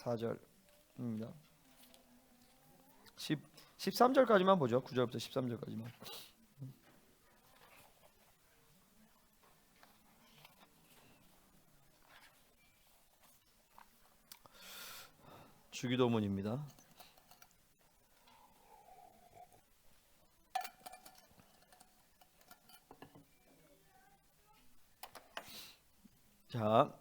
4절입니다. 13절까지만 보죠. 9절부터 13절까지만. 주기도문입니다. 자,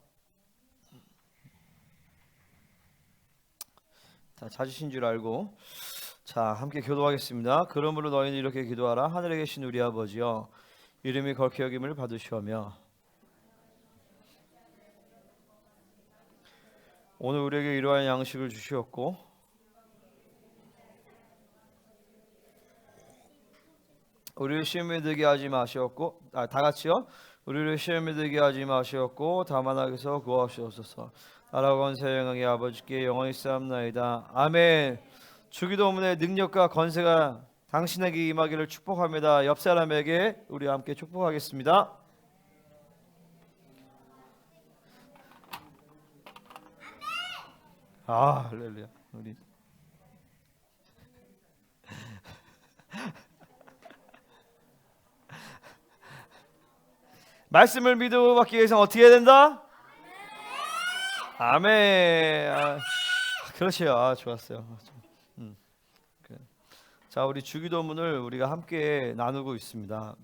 찾으신 줄 알고 자 함께 기도하겠습니다. 그러므로 너희는 이렇게 기도하라. 하늘에 계신 우리 아버지여, 이름이 거룩히 여김을 받으시오며 오늘 우리에게 이러한 양식을 주시었고 우리를 시험에 들게 하지 마시었고 다 같이요. 우리를 시험에 들게 하지 마시었고 다만 악에서 구하시옵소서. 나라와 권세 영광이 아버지께 영원히 쌓옵나이다. 아멘. 주기도문의 능력과 권세가 당신에게 임하기를 축복합니다. 옆 사람에게 우리 함께 축복하겠습니다. 할렐루야. 우리 말씀을 믿어 받기 위해서 어떻게 해야 된다? 아멘. 그렇죠. 좋았어요. 그래. 자, 우리 주기도문을 우리가 함께 나누고 있습니다.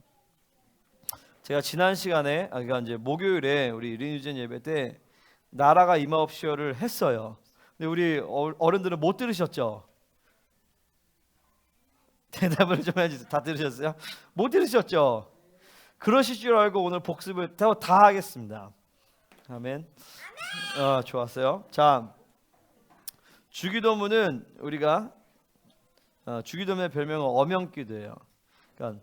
제가 지난 시간에 그러니까 이제 목요일에 우리 리니전 예배 때 나라가 임하옵시오를 했어요. 근데 우리 어른들은 못 들으셨죠? 대답을 좀 해주세요. 다 들으셨어요? 못 들으셨죠? 그러실 줄 알고 오늘 복습을 다 하겠습니다. 아멘. 좋았어요. 자, 주기도문은 우리가 주기도문의 별명은 어명기도예요. 그러니까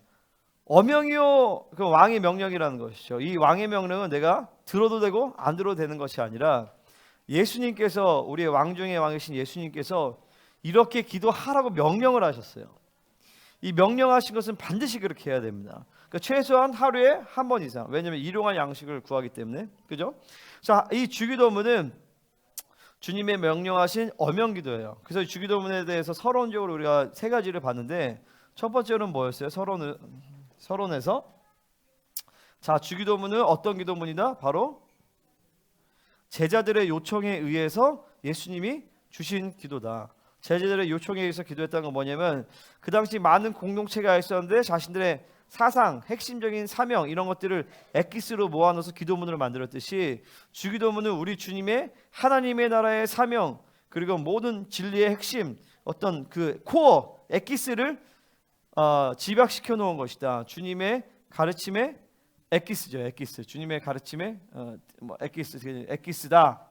어명이요, 그 왕의 명령이라는 것이죠. 이 왕의 명령은 내가 들어도 되고 안 들어도 되는 것이 아니라 예수님께서, 우리의 왕 중의 왕이신 예수님께서 이렇게 기도하라고 명령을 하셨어요. 이 명령하신 것은 반드시 그렇게 해야 됩니다. 그러니까 최소한 하루에 한 번 이상. 왜냐하면 일용할 양식을 구하기 때문에. 그죠? 자, 이 주기도문은 주님의 명령하신 어명기도예요. 그래서 이 주기도문에 대해서 서론적으로 우리가 세 가지를 봤는데, 첫 번째는 뭐였어요? 서론에서 자, 주기도문은 어떤 기도문이다? 바로 제자들의 요청에 의해서 예수님이 주신 기도다. 제자들의 요청에 의해서 기도했다는 건 뭐냐면, 그 당시 많은 공동체가 있었는데 자신들의 사상, 핵심적인 사명 이런 것들을 엑기스로 모아넣어서 기도문을 만들었듯이, 주기도문은 우리 주님의 하나님의 나라의 사명, 그리고 모든 진리의 핵심, 어떤 그 코어 엑기스를 집약시켜 놓은 것이다. 주님의 가르침의 엑기스죠. 엑기스. 주님의 가르침의 엑기스다.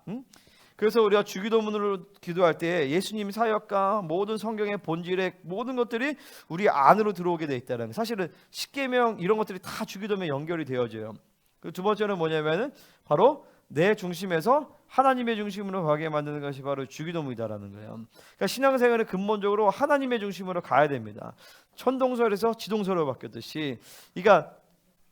그래서 우리가 주기도문으로 기도할 때 예수님 사역과 모든 성경의 본질의 모든 것들이 우리 안으로 들어오게 돼 있다는 거. 사실은 십계명 이런 것들이 다 주기도문에 연결이 되어져요. 그 두 번째는 뭐냐면은 바로 내 중심에서 하나님의 중심으로 가게 만드는 것이 바로 주기도문이다라는 거예요. 그러니까 신앙생활은 근본적으로 하나님의 중심으로 가야 됩니다. 천동설에서 지동설로 바뀌었듯이, 그러니까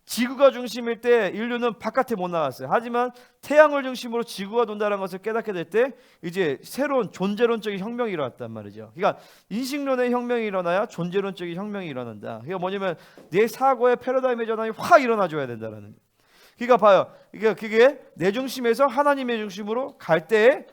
지구가 중심일 때 인류는 바깥에 못 나갔어요. 하지만 태양을 중심으로 지구가 돈다는 것을 깨닫게 될 때 이제 새로운 존재론적인 혁명이 일어났단 말이죠. 그러니까 인식론의 혁명이 일어나야 존재론적인 혁명이 일어난다. 그러니까 뭐냐면 내 사고의 패러다임의 전환이 확 일어나줘야 된다는 거예요. 그러니까 봐요. 그게 내 중심에서 하나님의 중심으로 갈 때에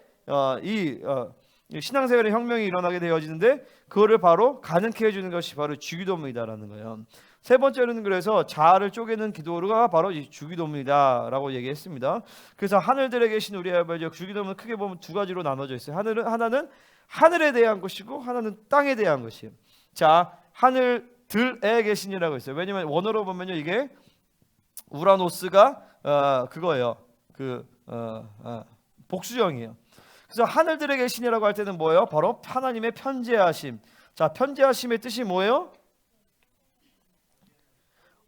신앙생활의 혁명이 일어나게 되어지는데, 그거를 바로 가능케 해주는 것이 바로 주기도문이다라는 거예요. 세 번째는 그래서 자아를 쪼개는 기도가 바로 이 주기도문이다라고 얘기했습니다. 그래서 하늘들에 계신 우리 아버지, 주기도문은 크게 보면 두 가지로 나눠져 있어요. 하나는 하늘에 대한 것이고 하나는 땅에 대한 것이에요. 자, 하늘들에 계신이라고 있어요. 왜냐면 원어로 보면요, 이게 우라노스가 그거예요. 복수형이에요. 그래서 하늘들에 계신이라고 할 때는 뭐예요? 바로 하나님의 편재하심. 자, 편재하심의 뜻이 뭐예요?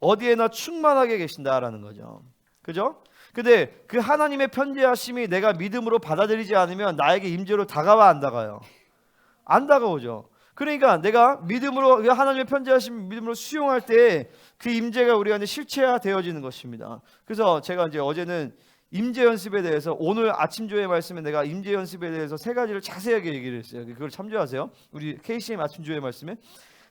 어디에나 충만하게 계신다라는 거죠. 그죠? 근데 그 하나님의 편재하심이 내가 믿음으로 받아들이지 않으면 나에게 임재로 다가와 안 다가요? 안 다가오죠. 그러니까 내가 믿음으로, 하나님의 편재하심 믿음으로 수용할 때 그 임재가 우리 안에 실체화되어지는 것입니다. 그래서 제가 이제 어제는 임재 연습에 대해서 오늘 아침 조회 말씀에 내가 임재 연습에 대해서 세 가지를 자세하게 얘기를 했어요. 그걸 참조하세요. 우리 KCM 아침 조회 말씀에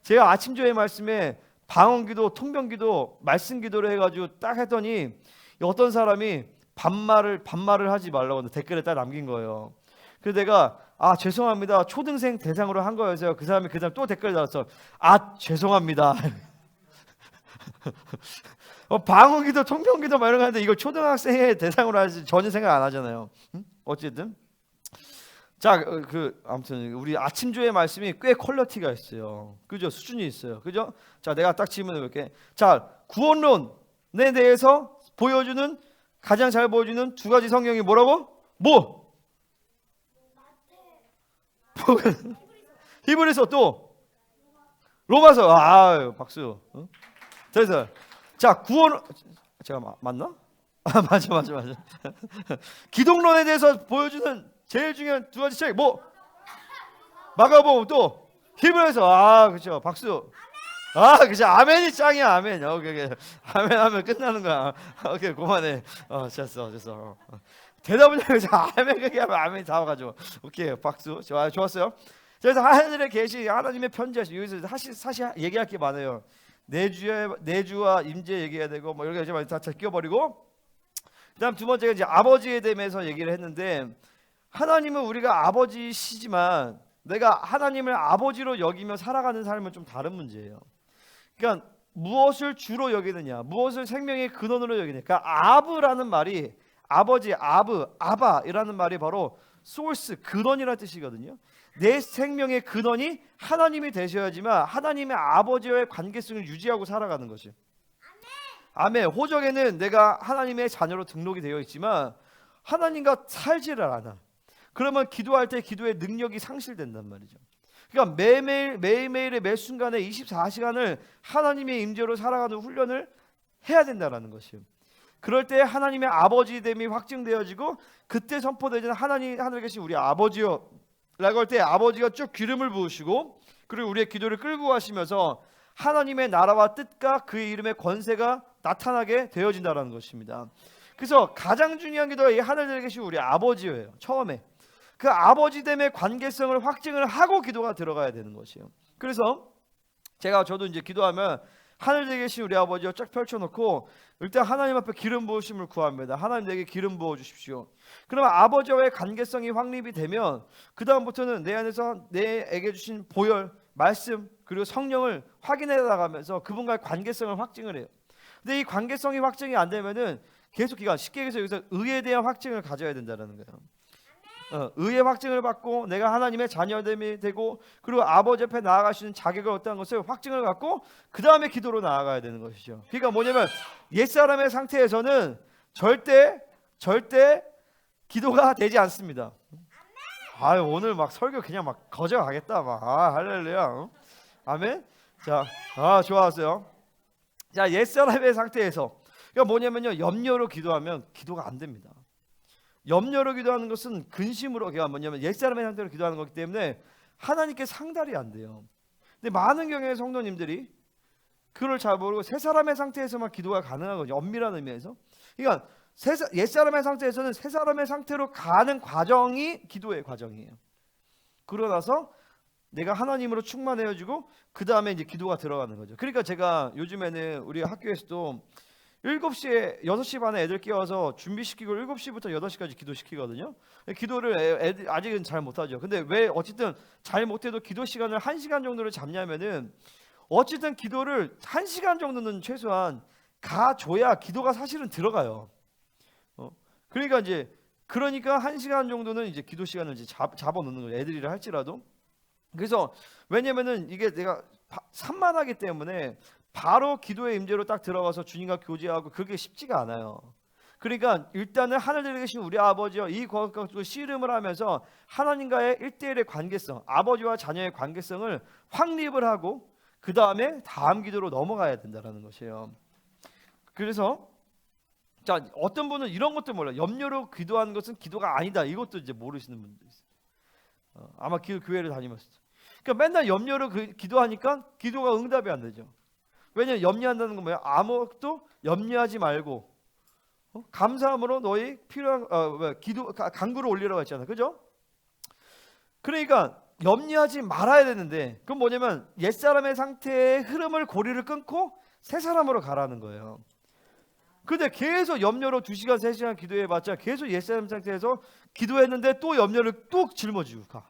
제가 아침 조회 말씀에 방언기도, 통병기도, 말씀기도를 해가지고 딱 했더니 어떤 사람이 반말을 하지 말라고 댓글에 딱 남긴 거예요. 그래서 내가 죄송합니다. 초등생 대상으로 한 거여서 그 사람이 그다음 또 댓글 달았어. 죄송합니다. 방언기도, 통병기도 막 이런 거 하는데 이걸 초등학생의 대상으로 하지 전혀 생각 안 하잖아요. 어쨌든 자, 아무튼 우리 아침조의 말씀이 꽤 퀄리티가 있어요. 그죠? 수준이 있어요. 그죠? 자, 내가 딱 질문해 볼게. 자, 구원론에 대해서 가장 잘 보여주는 두 가지 성경이 뭐라고? 히브리서 또 로마서. 박수. 그래서 자, 제가 맞나? 맞아. 기독론에 대해서 보여주는 제일 중요한 두 가지 책 마가복음 또 히브리서. 그렇죠. 박수. 그렇죠. 아멘이 짱이야. 아멘. 오케이. 아멘 하면 끝나는 거야. 오케이, 그만해. 됐어. 대답을 해서 아멘 그게 하면 아멘이 다 와가지고 오케이, 박수. 좋았어요. 그래서 하늘에 계시 하나님의 편지하시 여기서 사실 얘기할 게 많아요. 내주와 임재 얘기해야 되고 뭐 이렇게 하지만 다 끼워버리고, 그다음 두 번째가 이제 아버지에 대해서 얘기를 했는데, 하나님은 우리가 아버지시지만 내가 하나님을 아버지로 여기며 살아가는 삶은 좀 다른 문제예요. 그러니까 무엇을 주로 여기느냐, 무엇을 생명의 근원으로 여기느냐. 그러니까 아브라는 말이 아버지, 아바이라는 말이 바로 소스, 근원이라는 뜻이거든요. 내 생명의 근원이 하나님이 되셔야지만 하나님의 아버지와의 관계성을 유지하고 살아가는 것이요. 아멘. 호적에는 내가 하나님의 자녀로 등록이 되어 있지만 하나님과 살지를 않아. 그러면 기도할 때 기도의 능력이 상실된단 말이죠. 그러니까 매일매일의 매 순간에 24시간을 하나님의 임재로 살아가는 훈련을 해야 된다는 것이요. 그럴 때 하나님의 아버지됨이 확증되어지고, 그때 선포되는 하늘에 계신 우리 아버지요 라고 할 때 아버지가 쭉 기름을 부으시고, 그리고 우리의 기도를 끌고 가시면서 하나님의 나라와 뜻과 그의 이름의 권세가 나타나게 되어진다는 것입니다. 그래서 가장 중요한 기도가 이 하늘에 계신 우리 아버지예요. 처음에 그 아버지됨의 관계성을 확증을 하고 기도가 들어가야 되는 것이에요. 그래서 저도 이제 기도하면 하늘에 계신 우리 아버지を쫙 펼쳐놓고 일단 하나님 앞에 기름 부으심을 구합니다. 하나님 내게 기름 부어 주십시오. 그러면 아버지와의 관계성이 확립이 되면 그 다음부터는 내 안에서 내게 주신 보혈, 말씀, 그리고 성령을 확인해 나가면서 그분과의 관계성을 확증을 해요. 근데 이 관계성이 확증이 안 되면은 계속 쉽게 해서 여기서 의에 대한 확증을 가져야 된다는 거예요. 의의 확증을 받고 내가 하나님의 자녀됨이 되고, 그리고 아버지 앞에 나아가시는 자격을 얻다는 것을 확증을 갖고 그 다음에 기도로 나아가야 되는 것이죠. 그러니까 뭐냐면 옛사람의 상태에서는 절대 기도가 되지 않습니다. 오늘 막 설교 그냥 막 거저 가겠다 할렐루야. 아멘. 자, 좋았어요. 자, 옛사람의 상태에서 그러니까 뭐냐면요, 염려로 기도하면 기도가 안 됩니다. 염려로 기도하는 것은 근심으로, 그러니까 뭐냐면 옛사람의 상태로 기도하는 거기 때문에 하나님께 상달이 안 돼요. 근데 많은 경우에 성도님들이 그걸 잘 모르고 새 사람의 상태에서만 기도가 가능한 거죠. 엄밀한 의미에서. 그러니까 옛사람의 상태에서는 새 사람의 상태로 가는 과정이 기도의 과정이에요. 그러고 나서 내가 하나님으로 충만해지고 그 다음에 이제 기도가 들어가는 거죠. 그러니까 제가 요즘에는 우리 학교에서도 7시에 6시 반에 애들 깨워서 준비시키고 7시부터 8시까지 기도시키거든요. 기도를 애들 아직은 잘 못하죠. 근데 왜 어쨌든 잘 못해도 기도 시간을 1시간 정도를 잡냐면은 어쨌든 기도를 1시간 정도는 최소한 가줘야 기도가 사실은 들어가요. 그러니까 1시간 정도는 이제 기도 시간을 이제 잡아놓는 거예요. 애들이라 할지라도. 그래서 왜냐면은 이게 내가 산만하기 때문에 바로 기도의 임재로 딱 들어가서 주님과 교제하고 그게 쉽지가 않아요. 그러니까 일단은 하늘에 계신 우리 아버지와 이 것과 씨름을 하면서 하나님과의 1대1의 관계성, 아버지와 자녀의 관계성을 확립을 하고 그 다음에 다음 기도로 넘어가야 된다는 것이에요. 그래서 자, 어떤 분은 이런 것도 몰라요. 염려로 기도하는 것은 기도가 아니다. 이것도 이제 모르시는 분도 있어요. 아마 교회를 다니면서. 그러니까 맨날 염려로 기도하니까 기도가 응답이 안 되죠. 왜냐하면 염려한다는 건 뭐예요? 아무것도 염려하지 말고 감사함으로 너희 필요한 기도 간구를 올리라고 했잖아, 그죠? 그러니까 염려하지 말아야 되는데, 그건 뭐냐면 옛사람의 상태의 흐름을 고리를 끊고 새 사람으로 가라는 거예요. 근데 계속 염려로 2시간 3시간 기도해봤자 계속 옛사람 상태에서 기도했는데 또 염려를 또 짊어지고 가.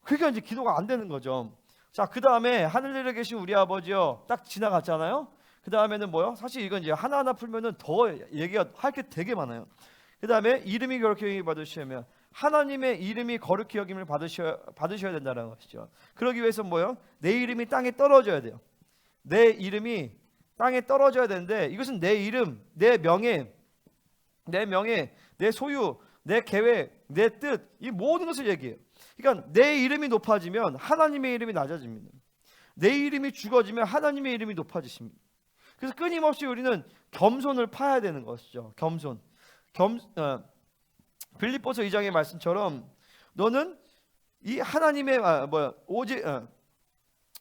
그러니까 이제 기도가 안 되는 거죠. 자, 그 다음에 하늘에 계신 우리 아버지요, 딱 지나갔잖아요. 그 다음에는 뭐요? 사실 이건 이제 하나하나 풀면은 더 얘기가 할 게 되게 많아요. 그 다음에 이름이 거룩히 여김을 받으시면 하나님의 이름이 거룩히 여김을 받으셔야 된다는 것이죠. 그러기 위해서 뭐요? 내 이름이 땅에 떨어져야 돼요. 내 이름이 땅에 떨어져야 되는데, 이것은 내 이름, 내 명예, 내 소유, 내 계획, 내 뜻, 이 모든 것을 얘기해요. 그러니까 내 이름이 높아지면 하나님의 이름이 낮아집니다. 내 이름이 죽어지면 하나님의 이름이 높아지십니다. 그래서 끊임없이 우리는 겸손을 파야 되는 것이죠. 겸손. 빌립보서 2장의 말씀처럼 너는 이 하나님의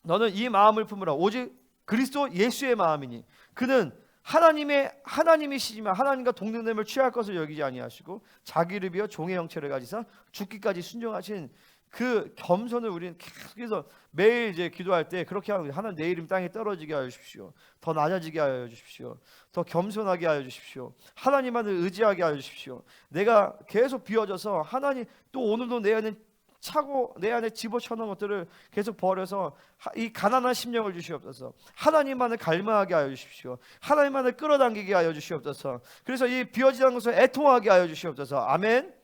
너는 이 마음을 품으라. 오직 그리스도 예수의 마음이니 그는 하나님이시지만 하나님과 동등됨을 취할 것을 여기지 아니하시고 자기를 비어 종의 형체를 가지사 죽기까지 순종하신 그 겸손을 우리는 계속해서 매일 이제 기도할 때 그렇게 하는 거예요. 하나님 내 이름 땅에 떨어지게 하여 주십시오. 더 낮아지게 하여 주십시오. 더 겸손하게 하여 주십시오. 하나님만을 의지하게 하여 주십시오. 내가 계속 비워져서 하나님 또 오늘도 내 안에 차고 내 안에 집어쳐놓은 것들을 계속 버려서 이 가난한 심령을 주시옵소서. 하나님만을 갈망하게 하여 주십시오. 하나님만을 끌어당기게 하여 주시옵소서. 그래서 이 비워지는 것을 애통하게 하여 주시옵소서. 아멘.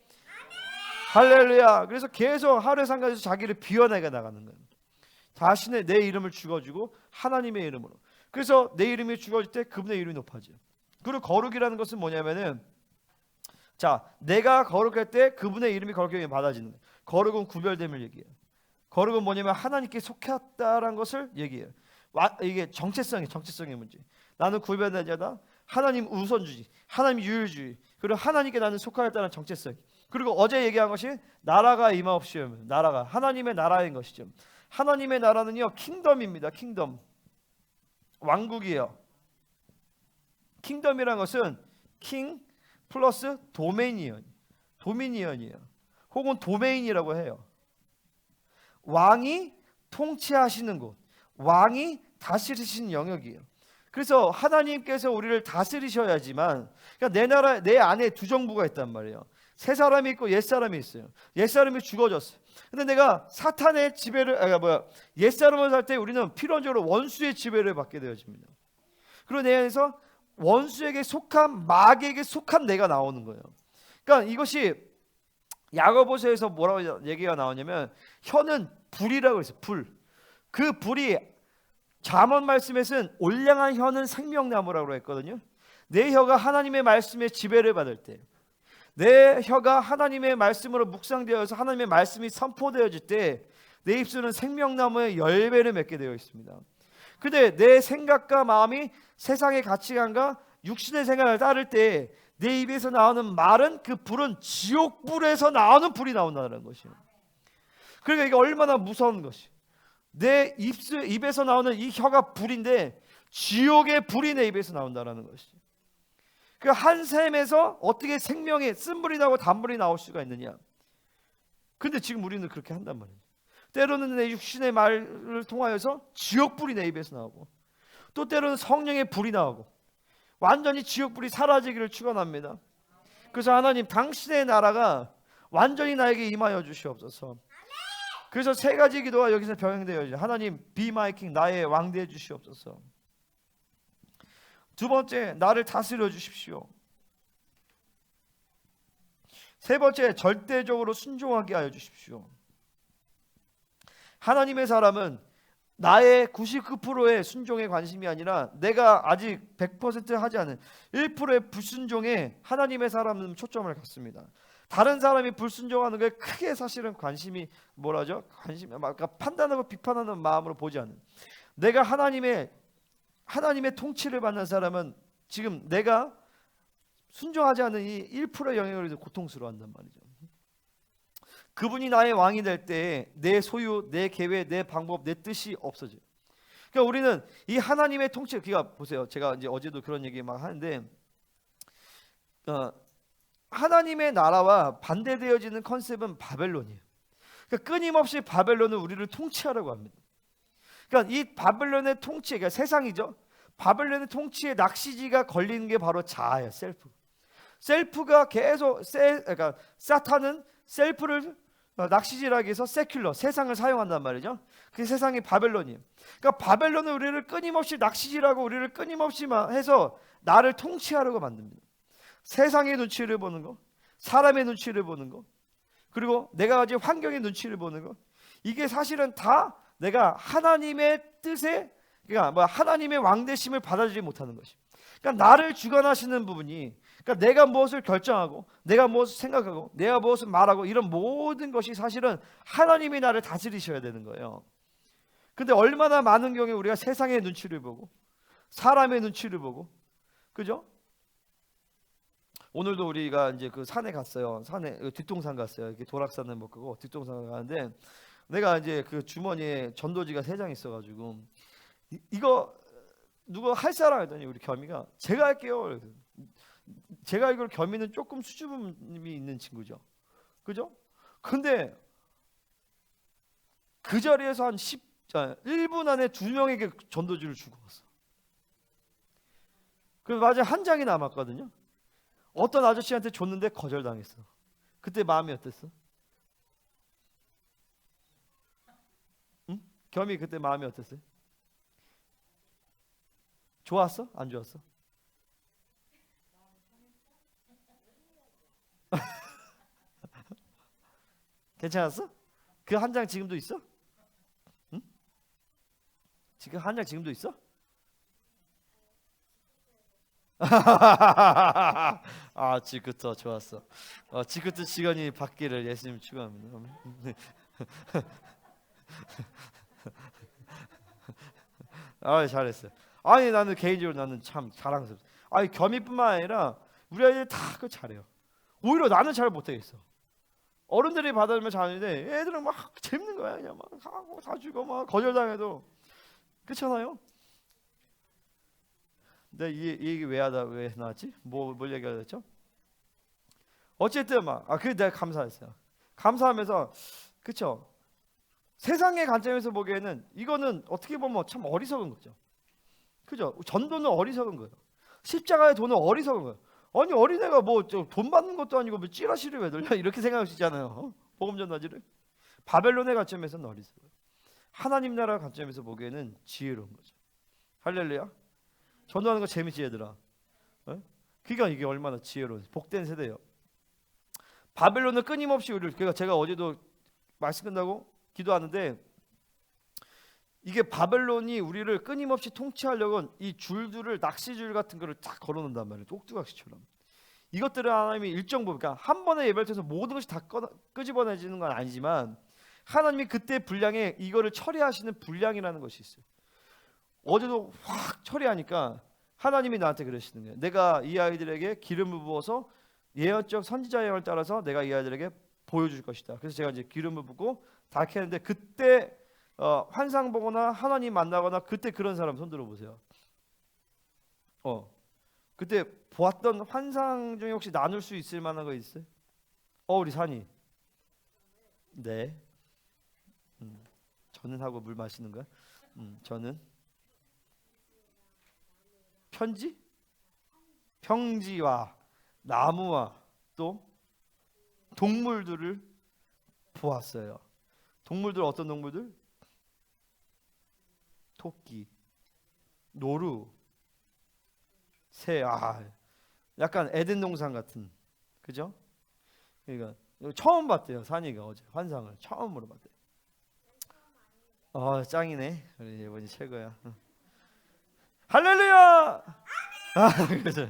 할렐루야. 그래서 계속 하루의 상가에서 자기를 비워내게 나가는 거예요. 자신의 내 이름을 죽어주고 하나님의 이름으로. 그래서 내 이름이 죽어질 때 그분의 이름이 높아져요. 그리고 거룩이라는 것은 뭐냐면은, 자, 내가 거룩할 때 그분의 이름이 거룩하게 받아지는 거예요. 거룩은 구별됨을 얘기해요. 거룩은 뭐냐면 하나님께 속했다라는 것을 얘기해요. 이게 정체성의 문제. 나는 구별된 자다. 하나님 우선주의, 하나님 유일주의, 그리고 하나님께 나는 속하였다는 정체성. 그리고 어제 얘기한 것이 나라가 임하옵시오. 나라가 하나님의 나라인 것이죠. 하나님의 나라는요 킹덤입니다. 킹덤, 왕국이에요. 킹덤이라는 것은 킹 플러스 도미니언이에요. 혹은 도메인이라고 해요. 왕이 통치하시는 곳, 왕이 다스리시는 영역이에요. 그래서 하나님께서 우리를 다스리셔야지만, 그러니까 내 나라, 내 안에 두 정부가 있단 말이에요. 새 사람이 있고 옛 사람이 있어요. 옛 사람이 죽어졌어요. 근데 내가 사탄의 지배를 옛 사람을 살 때 우리는 필연적으로 원수의 지배를 받게 되어집니다. 그리고 내 안에서 원수에게 속한, 마귀에게 속한 내가 나오는 거예요. 그러니까 이것이 야고보서에서 뭐라고 얘기가 나오냐면 혀는 불이라고 했어요. 불. 그 불이 잠언 말씀에서는 올량한 혀는 생명나무라고 했거든요. 내 혀가 하나님의 말씀에 지배를 받을 때, 내 혀가 하나님의 말씀으로 묵상되어서 하나님의 말씀이 선포되어질 때 내 입술은 생명나무의 열매를 맺게 되어 있습니다. 근데 내 생각과 마음이 세상의 가치관과 육신의 생각을 따를 때 내 입에서 나오는 말은, 그 불은 지옥불에서 나오는 불이 나온다는 것이에요. 그러니까 이게 얼마나 무서운 것이, 내 입에서 나오는 이 혀가 불인데 지옥의 불이 내 입에서 나온다는 것이. 그 한 샘에서 어떻게 생명의 쓴불이 나고 단불이 나올 수가 있느냐. 근데 지금 우리는 그렇게 한단 말이에요. 때로는 내 육신의 말을 통하여서 지옥불이 내 입에서 나오고, 또 때로는 성령의 불이 나오고, 완전히 지옥불이 사라지기를 축원합니다. 그래서 하나님, 당신의 나라가 완전히 나에게 임하여 주시옵소서. 그래서 세 가지 기도가 여기서 병행되어 있어요. 하나님, be my king, 나의 왕 되어 주시옵소서. 두 번째, 나를 다스려 주십시오. 세 번째, 절대적으로 순종하게 하여 주십시오. 하나님의 사람은 나의 99%의 순종에 관심이 아니라 내가 아직 100% 하지 않은 1%의 불순종에 하나님의 사람은 초점을 갖습니다. 다른 사람이 불순종하는 게 크게 사실은 관심이 그러니까 판단하고 비판하는 마음으로 보지 않는, 내가 하나님의 통치를 받는 사람은 지금 내가 순종하지 않는 이 1%의 영역을 위해서 고통스러워한단 말이죠. 그분이 나의 왕이 될 때 내 소유, 내 계획, 내 방법, 내 뜻이 없어져요. 그러니까 우리는 이 하나님의 통치, 그러니까 보세요. 제가 이제 어제도 그런 얘기 막 하는데, 어, 하나님의 나라와 반대되어지는 컨셉은 바벨론이에요. 그러니까 끊임없이 바벨론은 우리를 통치하려고 합니다. 그러니까 이 바벨론의 통치, 그러니까 세상이죠. 바벨론의 통치에 낚시지가 걸리는 게 바로 자아예요. 셀프가 계속 그러니까 사탄은 셀프를 낚시질하기 위해서 세큘러, 세상을 사용한단 말이죠. 그 세상이 바벨론이에요. 그러니까 바벨론은 우리를 끊임없이 낚시질하고 우리를 끊임없이 해서 나를 통치하려고 만듭니다. 세상의 눈치를 보는 거, 사람의 눈치를 보는 거, 그리고 내가 가진 환경의 눈치를 보는 거, 이게 사실은 다 내가 하나님의 뜻에, 그러니까 하나님의 왕대심을 받아들이지 못하는 것이. 그러니까 나를 주관하시는 부분이, 그러니까 내가 무엇을 결정하고, 내가 무엇을 생각하고, 내가 무엇을 말하고, 이런 모든 것이 사실은 하나님이 나를 다스리셔야 되는 거예요. 근데 얼마나 많은 경우에 우리가 세상의 눈치를 보고, 사람의 눈치를 보고, 그죠? 오늘도 우리가 이제 그 산에 갔어요. 산에 뒷동산 갔어요. 이렇게 도락산을 못 가고 뒷동산 가는데, 내가 이제 그 주머니에 전도지가 3장 있어가지고 이거 누가 할 사람 했더니 우리 겸이가 제가 할게요. 제가 이걸 겸이는 조금 수줍음이 있는 친구죠. 그죠? 근데 그 자리에서 한 1분 안에 2명에게 전도지를 주고 왔어. 그래서 마지막 한 장이 남았거든요. 어떤 아저씨한테 줬는데 거절당했어. 그때 마음이 어땠어? 응? 겸이 그때 마음이 어땠어요? 좋았어? 안 좋았어? 괜찮았어? 그 한 장 지금도 있어? 응? 지금 한 장 지금도 있어? 아, 지금부터 좋았어. 지금부터 시간이 바뀌를 예수님 축원합니다. 아, 잘했어요. 아니 나는 개인적으로 나는 참 자랑스럽어. 아니 겸이뿐만 아니라 우리 아이들 다 그 잘해요. 오히려 나는 잘 못하겠어. 어른들이 받아들면 잘하는데 애들은 막 재밌는 거야. 그냥 막 하고 사주고 막 거절당해도. 그렇잖아요. 근데 이 얘기 왜 나왔지? 뭘 얘기하려 했죠? 어쨌든 그게 내가 감사했어요. 감사하면서, 그쵸? 세상의 관점에서 보기에는 이거는 어떻게 보면 참 어리석은 거죠. 그죠? 전도는 어리석은 거예요. 십자가의 도는 어리석은 거예요. 아니 어린애가 뭐 돈 받는 것도 아니고 뭐 찌라시를 왜 돌려? 이렇게 생각할 수 있잖아요. 복음 전하지를. 바벨론의 관점에서는 어리석어요. 하나님 나라 관점에서 보기에는 지혜로운 거죠. 할렐루야. 전도하는 거 재밌지 얘들아. 그러니까 이게 얼마나 지혜로운 복된 세대예요. 바벨론은 끊임없이 우리를, 그러니까 제가 어제도 말씀 끝나고 기도하는데, 이게 바벨론이 우리를 끊임없이 통치하려고 이 줄들을 낚시줄 같은 거를 딱 걸어놓는단 말이에요. 똑뚜각시처럼. 이것들은 하나님이 일정 부분, 그러니까 한 번에 예배를 통해서 모든 것이 다 끄집어내지는 건 아니지만 하나님이 그때 분량에 이거를 처리하시는 분량이라는 것이 있어요. 어제도 확 처리하니까 하나님이 나한테 그러시는 거예요. 내가 이 아이들에게 기름을 부어서 예언적 선지자 예언을 따라서 내가 이 아이들에게 보여줄 것이다. 그래서 제가 이제 기름을 붓고 다 했는데, 그때 환상 보거나 하나님 만나거나 그때 그런 사람 손 들어보세요. 그때 보았던 환상 중에 혹시 나눌 수 있을 만한 거 있어요? 우리 산이. 네. 저는 하고 물 마시는 거야? 저는 평지와 나무와 또 동물들을 보았어요. 동물들 어떤 동물들? 토끼, 노루, 새. 약간 에덴 동산 같은, 그죠? 그러니까 처음 봤대요. 산이가 어제 환상을 처음으로 봤대요. 짱이네. 우리 이번이 최고야. 할렐루야. 그죠?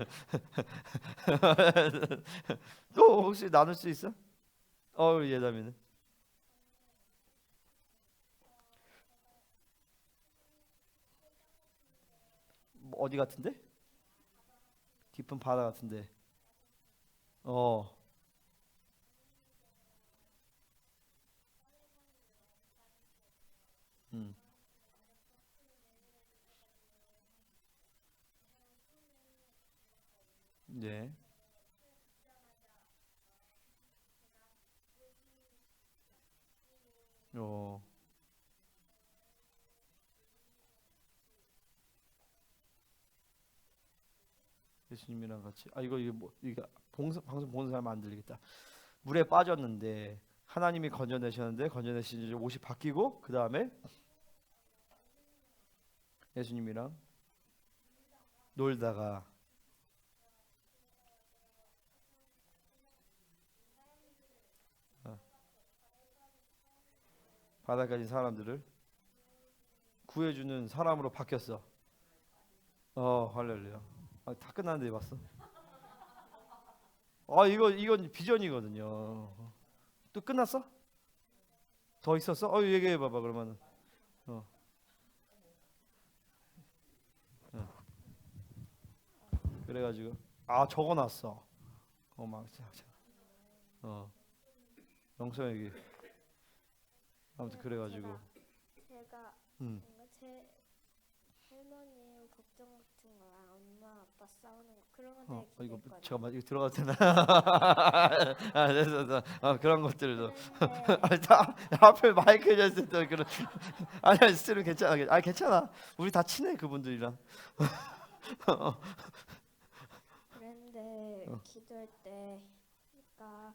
또 혹시 나눌 수 있어? 우리 예담이는 어디 같은데? 깊은 바다 같은데. 어. 음. 네. 어. 예수님이랑 같이 이거 뭐 이거 방송 보는 사람 안 들리겠다. 물에 빠졌는데 하나님이 건져내신 이제 옷이 바뀌고 그 다음에 예수님이랑 놀다가 바다까지 사람들을 구해주는 사람으로 바뀌었어. 할렐루야. 다 끝났는데 봤어. 이건 비전이거든요. 또 끝났어? 더 있었어? 얘기해 봐봐 그러면. 그래가지고 적어놨어. 막 영성에게 아무튼 그래가지고 제가 뭔가 제 할머니 걱정 같은 거랑 엄마 아빠 싸우는 거 그런 거 되게 이거 기대했거든요. 잠깐만 이거 들어가도 되나? 그래서 그런 것들도 그런데 다 앞에 마이크 해줬을 때 그런 아니야 스틸은 괜찮아. 괜찮아. 우리 다 친해 그분들이랑. 그런데 기도할 때 그러니까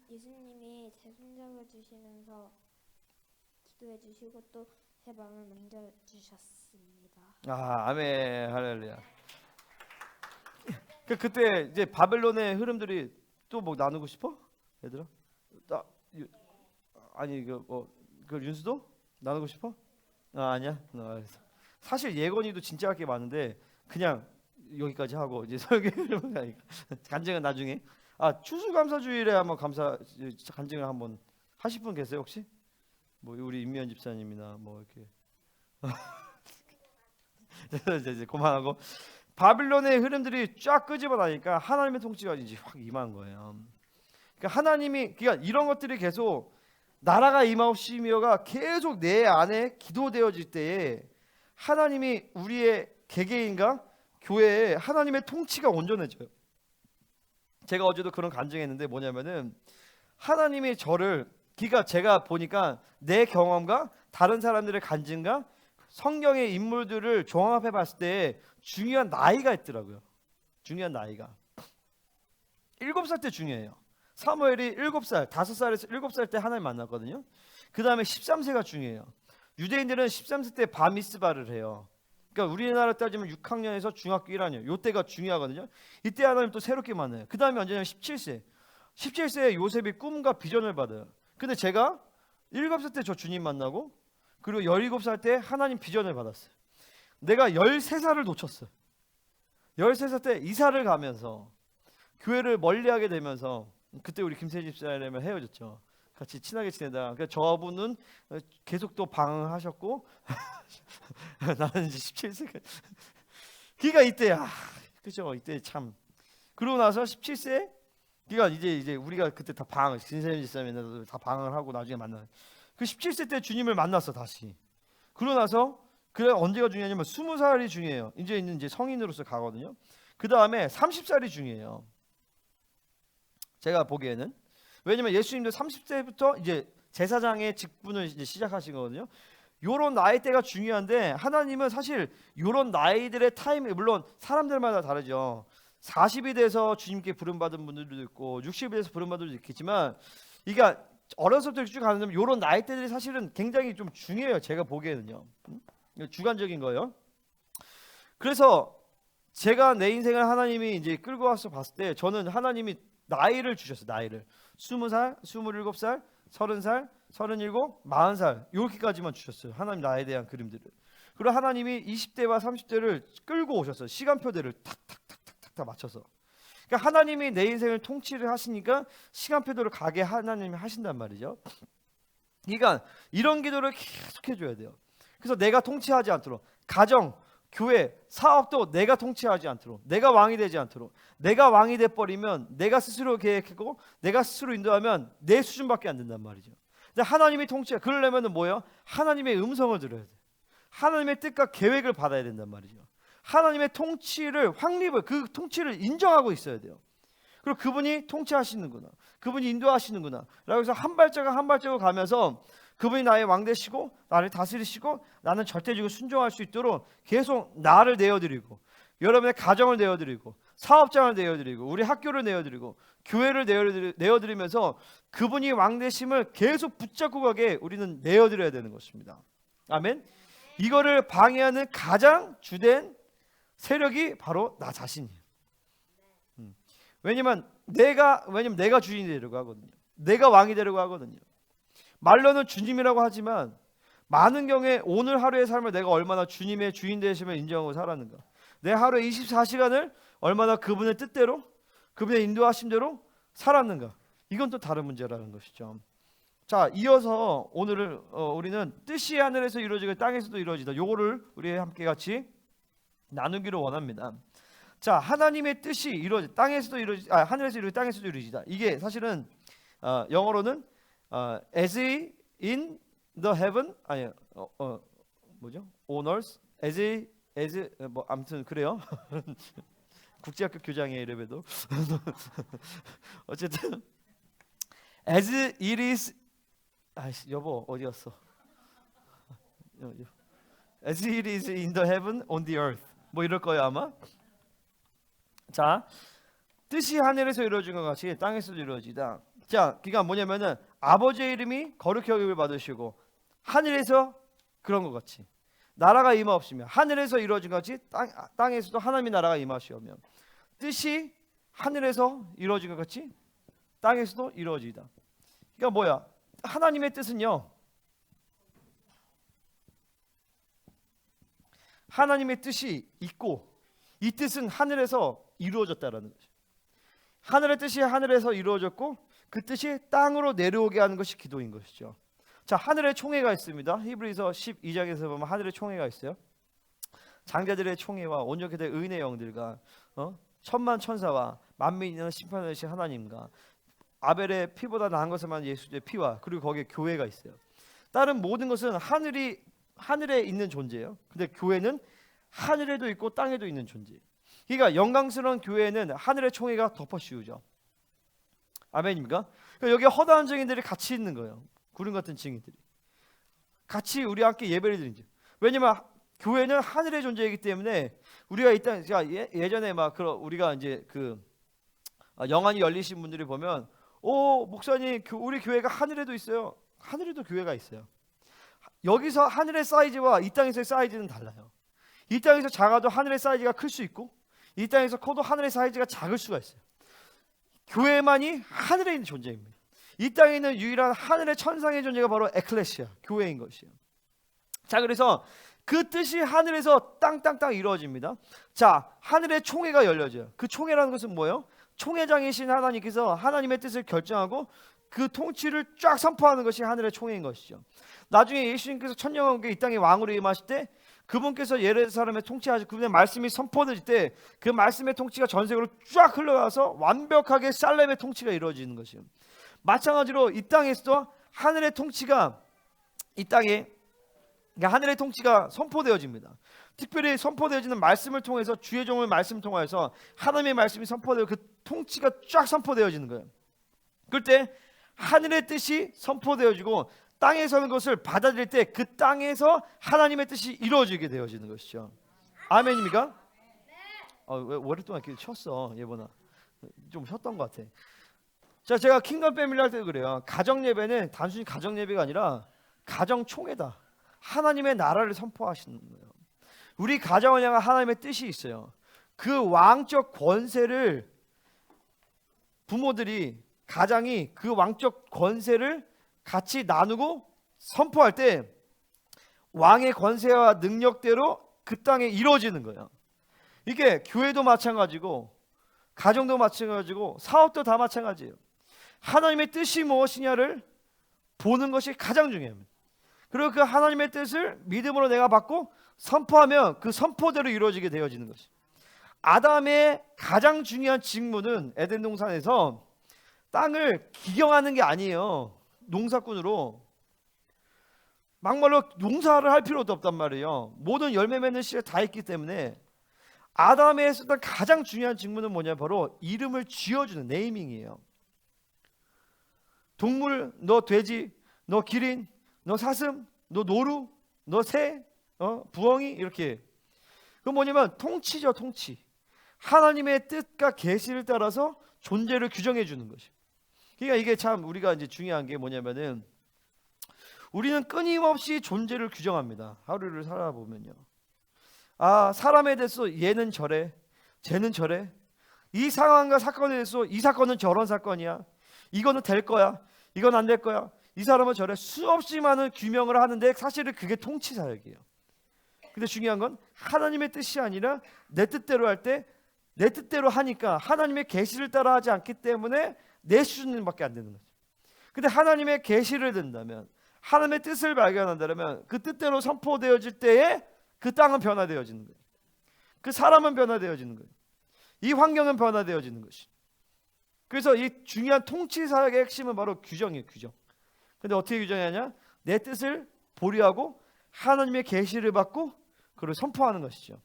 예수님이 제 손잡아 주시면서 기도해 주시고 또 제 마음을 만져 주셨습니다. 아멘 할렐루야. 그때 이제 바벨론의 흐름들이 또 뭐 나누고 싶어? 얘들아? 아니 그 윤수도 나누고 싶어? 아니야. 알겠어. 사실 예건이도 진짜 할 게 많은데 그냥 여기까지 하고 이제 설교를 하니까 간증은 나중에. 추수감사주일에 한번 간증을 한번 하실 분 계세요 혹시? 뭐 우리 임미연 집사님이나 뭐 이렇게. 이제 그만하고 바빌론의 흐름들이 쫙 끄집어 나니까 하나님의 통치가 이제 확 임한 거예요. 그러니까 하나님이 이런 것들이 계속 나라가 임하옵시며가 계속 내 안에 기도되어질 때에 하나님이 우리의 개개인과 교회에 하나님의 통치가 온전해져요. 제가 어제도 그런 간증했는데 뭐냐면은 하나님이 저를 제가 보니까 내 경험과 다른 사람들의 간증과 성경의 인물들을 종합해 봤을 때 중요한 나이가 있더라고요. 중요한 나이가 7살 때 중요해요. 사무엘이 7살, 5살에서 7살 때 하나님 만났거든요. 그 다음에 13세가 중요해요. 유대인들은 13세 때 바미스바를 해요. 그러니까 우리나라 따지면 6학년에서 중학교 1학년 요때가 중요하거든요. 이때 하나님 또 새롭게 만나요. 그 다음에 언제냐면 17세에 요셉이 꿈과 비전을 받아요. 근데 제가 7살 때 저 주님 만나고 그리고 17살 때 하나님 비전을 받았어요. 내가 13살을 놓쳤어요. 13살 때 이사를 가면서 교회를 멀리하게 되면서 그때 우리 김세진 집사님이랑 헤어졌죠. 같이 친하게 지내다가 그러니까 저분은 계속 또 방황하셨고 나는 이제 17세. 그러니까 이때야. 그죠? 이때 참. 그러고 나서 17세 그러니까 이제 우리가 그때 다 김세진 집사님이랑 다 방황을 하고 나중에 만나요. 그 17세 때 주님을 만났어 다시. 그러고 나서 그래 언제가 중요하냐면 20살이 중요해요. 이제 성인으로서 가거든요. 그 다음에 30살이 중요해요. 제가 보기에는 왜냐면 예수님도 30세부터 이제 제사장의 직분을 이제 시작하신 거거든요. 요런 나이대가 중요한데 하나님은 사실 요런 나이들의 타임 물론 사람들마다 다르죠. 40이 돼서 주님께 부름받은 분들도 있고 60이 돼서 부름받은 분들도 있겠지만 이게 어려서부터 쭉 가는 요런 나이대들이 사실은 굉장히 좀 중요해요. 제가 보기에는요. 주관적인 거예요. 그래서 제가 내 인생을 하나님이 이제 끌고 와서 봤을 때 저는 하나님이 나이를 주셨어요. 나이를 20살, 27살, 30살, 37, 40살 이렇게까지만 주셨어요. 하나님 나이에 대한 그림들을. 그리고 하나님이 20대와 30대를 끌고 오셨어요. 시간표대를 탁탁탁탁탁 다 맞춰서. 그러니까 하나님이 내 인생을 통치를 하시니까 시간표대로 가게 하나님이 하신단 말이죠. 그러니까 이런 기도를 계속 해줘야 돼요. 그래서 내가 통치하지 않도록 가정, 교회, 사업도 내가 통치하지 않도록 내가 왕이 되지 않도록 내가 왕이 돼버리면 내가 스스로 계획하고 내가 스스로 인도하면 내 수준밖에 안 된단 말이죠. 근데 하나님이 그러려면 뭐예요? 하나님의 음성을 들어야 돼요. 하나님의 뜻과 계획을 받아야 된단 말이죠. 하나님의 통치를 그 통치를 인정하고 있어야 돼요. 그리고 그분이 통치하시는구나. 그분이 인도하시는구나 라고 해서 한 발자국 한 발자국 가면서 그분이 나의 왕 되시고 나를 다스리시고 나는 절대적으로 순종할 수 있도록 계속 나를 내어드리고, 여러분의 가정을 내어드리고, 사업장을 내어드리고, 우리 학교를 내어드리고, 교회를 내어드리면서 그분이 왕 되심을 계속 붙잡고 가게 우리는 내어드려야 되는 것입니다. 아멘. 이거를 방해하는 가장 주된 세력이 바로 나 자신이에요. 왜냐면 내가 주인이 되려고 하거든요. 내가 왕이 되려고 하거든요. 말로는 주님이라고 하지만 많은 경우에 오늘 하루의 삶을 내가 얼마나 주님의 주인 되심을 인정하고 살았는가, 내 하루 24시간을 얼마나 그분의 뜻대로, 그분의 인도하심대로 살았는가, 이건 또 다른 문제라는 것이죠. 자, 이어서 오늘을 우리는 뜻이 하늘에서 이루어지고 땅에서도 이루어지다, 요거를 우리 함께 같이 나누기를 원합니다. 자, 하나님의 뜻이 하늘에서 이루어지 땅에서도 이루어지다. 이게 사실은 영어로는 as in the heaven, 아니 뭐죠? on earth as 뭐 아무튼 그래요. 국제학교 교장의 이름에도 어쨌든 as it is, 아이씨 여보 어디 갔어? as it is in the heaven on the earth, 뭐 이럴 거예요 아마. 자, 뜻이 하늘에서 이루어진 것 같이 땅에서도 이루어지다. 자, 그러니까 뭐냐면은 아버지의 이름이 거룩히 여김을 받으시고 하늘에서 그런 것 같이 나라가 임하옵시며, 하늘에서 이루어진 것 같이 땅에서도 하나님의 나라가 임하시오며, 뜻이 하늘에서 이루어진 것 같이 땅에서도 이루어지다. 그러니까 뭐야? 하나님의 뜻은요, 하나님의 뜻이 있고 이 뜻은 하늘에서 이루어졌다라는 거죠. 하늘의 뜻이 하늘에서 이루어졌고 그 뜻이 땅으로 내려오게 하는 것이 기도인 것이죠. 자, 하늘의 총회가 있습니다. 히브리서 12장에서 보면 하늘의 총회가 있어요. 장자들의 총회와 온전케 된 의인의 영들과 천만 천사와 만민이 있는 심판을 하신 하나님과 아벨의 피보다 나은 것을만 예수의 피와, 그리고 거기에 교회가 있어요. 다른 모든 것은 하늘에 있는 존재예요. 근데 교회는 하늘에도 있고 땅에도 있는 존재예요. 그러니까 영광스러운 교회는 하늘의 총회가 덮어씌우죠. 아멘입니까? 그러니까 여기 허다한 증인들이 같이 있는 거예요. 구름 같은 증인들이 같이 우리 함께 예배를 드리죠. 왜냐면 교회는 하늘의 존재이기 때문에 우리가 일단 예전에 막 우리가 이제 영안이 열리신 분들이 보면, 목사님 우리 교회가 하늘에도 있어요. 하늘에도 교회가 있어요. 여기서 하늘의 사이즈와 이 땅에서의 사이즈는 달라요. 이 땅에서 작아도 하늘의 사이즈가 클 수 있고 이 땅에서 커도 하늘의 사이즈가 작을 수가 있어요. 교회만이 하늘에 있는 존재입니다. 이 땅에 있는 유일한 하늘의 천상의 존재가 바로 에클레시아, 교회인 것이에요. 자, 그래서 그 뜻이 하늘에서 땅 이루어집니다. 자, 하늘의 총회가 열려져요. 그 총회라는 것은 뭐예요? 총회장이신 하나님께서 하나님의 뜻을 결정하고 그 통치를 쫙 선포하는 것이 하늘의 총회인 것이죠. 나중에 예수님께서 천년왕국에 이 땅에 왕으로 임하실 때 그분께서 예루살렘에 통치하실 그분의 말씀이 선포될 때 그 말씀의 통치가 전 세계로 쫙 흘러가서 완벽하게 살렘의 통치가 이루어지는 것이에요. 마찬가지로 이 땅에서도 하늘의 통치가 하늘의 통치가 선포되어집니다. 특별히 선포되어지는 말씀을 통해서, 주의 종의 말씀을 통해서 하나님의 말씀이 선포되어 그 통치가 쫙 선포되어지는 거예요. 그럴 때 하늘의 뜻이 선포되어지고 땅에 서는 것을 받아들일 때 그 땅에서 하나님의 뜻이 이루어지게 되어지는 것이죠. 아멘입니까? 왜 오랫동안 이렇게 쉬었어 예보나? 좀 쉬었던 것 같아. 자, 제가 킹덤 패밀리 할 때도 그래요. 가정 예배는 단순히 가정 예배가 아니라 가정 총회다. 하나님의 나라를 선포하시는 거예요. 우리 가정을 향한 하나님의 뜻이 있어요. 그 왕적 권세를 부모들이, 가장이 그 왕적 권세를 같이 나누고 선포할 때 왕의 권세와 능력대로 그 땅에 이루어지는 거예요. 이게 교회도 마찬가지고 가정도 마찬가지고 사업도 다 마찬가지예요. 하나님의 뜻이 무엇이냐를 보는 것이 가장 중요합니다. 그리고 그 하나님의 뜻을 믿음으로 내가 받고 선포하면 그 선포대로 이루어지게 되어지는 것이. 아담의 가장 중요한 직무는 에덴 동산에서 땅을 기경하는 게 아니에요. 농사꾼으로 막말로 농사를 할 필요도 없단 말이에요. 모든 열매 맺는 씨가 다 있기 때문에 아담의 했었던 가장 중요한 직무는 뭐냐, 바로 이름을 지어주는 네이밍이에요. 동물, 너 돼지, 너 기린, 너 사슴, 너 노루, 너 새, 부엉이 이렇게. 그 뭐냐면 통치죠, 통치. 하나님의 뜻과 계시를 따라서 존재를 규정해 주는 것이. 그러니까 이게 참 우리가 이제 중요한 게 뭐냐면은 우리는 끊임없이 존재를 규정합니다. 하루를 살아보면요. 아, 사람에 대해서 얘는 저래, 쟤는 저래. 이 상황과 사건에 대해서 이 사건은 저런 사건이야. 이거는 될 거야. 이건 안 될 거야. 이 사람은 저래. 수없이 많은 규명을 하는데 사실은 그게 통치 사역이에요. 근데 중요한 건 하나님의 뜻이 아니라 내 뜻대로 할 때 내 뜻대로 하니까 하나님의 계시를 따라하지 않기 때문에 내 수준밖에 안 되는 거죠. 근데 하나님의 계시를 듣는다면, 하나님의 뜻을 발견한다면 그 뜻대로 선포되어질 때에 그 땅은 변화되어지는 거예요. 그 사람은 변화되어지는 거예요. 이 환경은 변화되어지는 것이. 그래서 이 중요한 통치 사역의 핵심은 바로 규정이에요, 규정. 근데 어떻게 규정하냐? 내 뜻을 보류하고 하나님의 계시를 받고 그걸 선포하는 것이죠.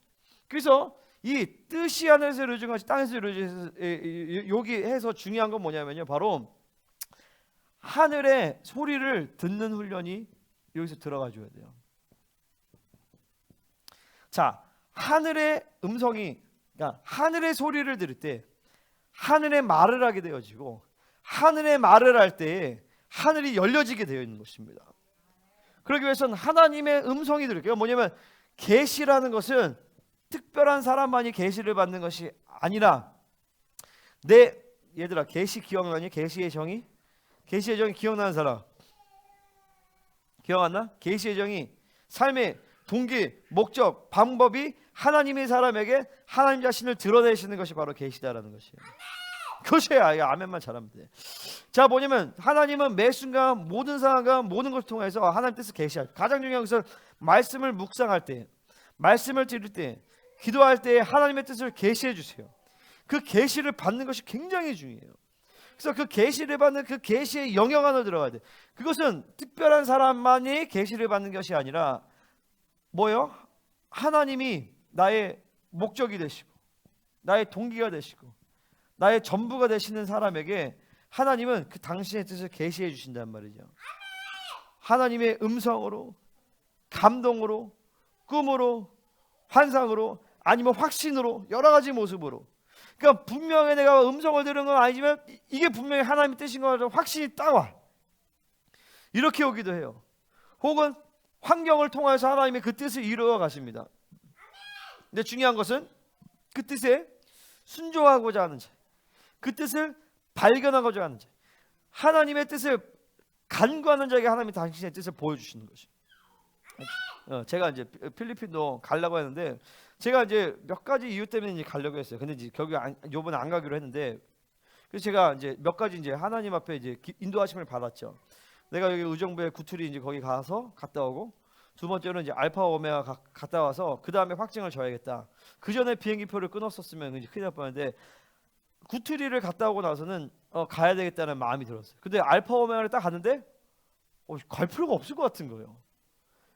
그래서 이 뜻이 하늘에서 이루어진 것이 땅에서 이루어진 여기에서 중요한 건 뭐냐면요, 바로 하늘의 소리를 듣는 훈련이 여기서 들어가 줘야 돼요. 자, 하늘의 음성이, 그러니까 하늘의 소리를 들을 때 하늘의 말을 하게 되어지고, 하늘의 말을 할 때에 하늘이 열려지게 되어 있는 것입니다. 그러기 위해서는 하나님의 음성이 들을게요. 뭐냐면 계시라는 것은 특별한 사람만이 계시를 받는 것이 아니라, 얘들아 계시 기억나니? 계시의 정의? 계시의 정의 기억나는 사람? 기억 안 나? 계시의 정의, 삶의 동기, 목적, 방법이 하나님의 사람에게 하나님 자신을 드러내시는 것이 바로 계시다라는 것이에요. 그것이야. 이거 아멘만 잘하면 돼. 자, 뭐냐면 하나님은 매 순간 모든 상황과 모든 것을 통해서 하나님 뜻을 계시할, 가장 중요한 것은 말씀을 묵상할 때, 말씀을 들을 때, 기도할 때 하나님의 뜻을 계시해 주세요. 그 계시를 받는 것이 굉장히 중요해요. 그래서 그 계시를 받는 그 계시의 영역 안으로 들어가야 돼. 그것은 특별한 사람만이 계시를 받는 것이 아니라 뭐요? 하나님이 나의 목적이 되시고 나의 동기가 되시고 나의 전부가 되시는 사람에게 하나님은 그 당신의 뜻을 계시해 주신단 말이죠. 하나님의 음성으로, 감동으로, 꿈으로, 환상으로, 아니면 확신으로, 여러 가지 모습으로. 그러니까 분명히 내가 음성을 들은 건 아니지만 이게 분명히 하나님의 뜻인 거 확신이 딱 와. 이렇게 오기도 해요. 혹은 환경을 통해서 하나님의 그 뜻을 이루어 가십니다. 근데 중요한 것은 그 뜻에 순종하고자 하는 자, 그 뜻을 발견하고자 하는 자, 하나님의 뜻을 간구하는 자에게 하나님이 당신의 뜻을 보여주시는 것이죠. 제가 이제 필리핀도 가려고 했는데, 제가 이제 몇 가지 이유 때문에 이제 가려고 했어요. 근데 이제 결국에 요번에 안 가기로 했는데, 그래서 제가 이제 몇 가지 이제 하나님 앞에 이제 인도하심을 받았죠. 내가 여기 의정부에 구투리 이제 거기 가서 갔다 오고, 두 번째로는 이제 알파 오메가 갔다 와서 그 다음에 확증을 줘야겠다. 그 전에 비행기표를 끊었었으면 이제 큰일 날 뻔했는데, 구투리를 갔다 오고 나서는 가야 되겠다는 마음이 들었어요. 근데 알파 오메가를 딱 갔는데 갈 필요가 없을 것 같은 거예요.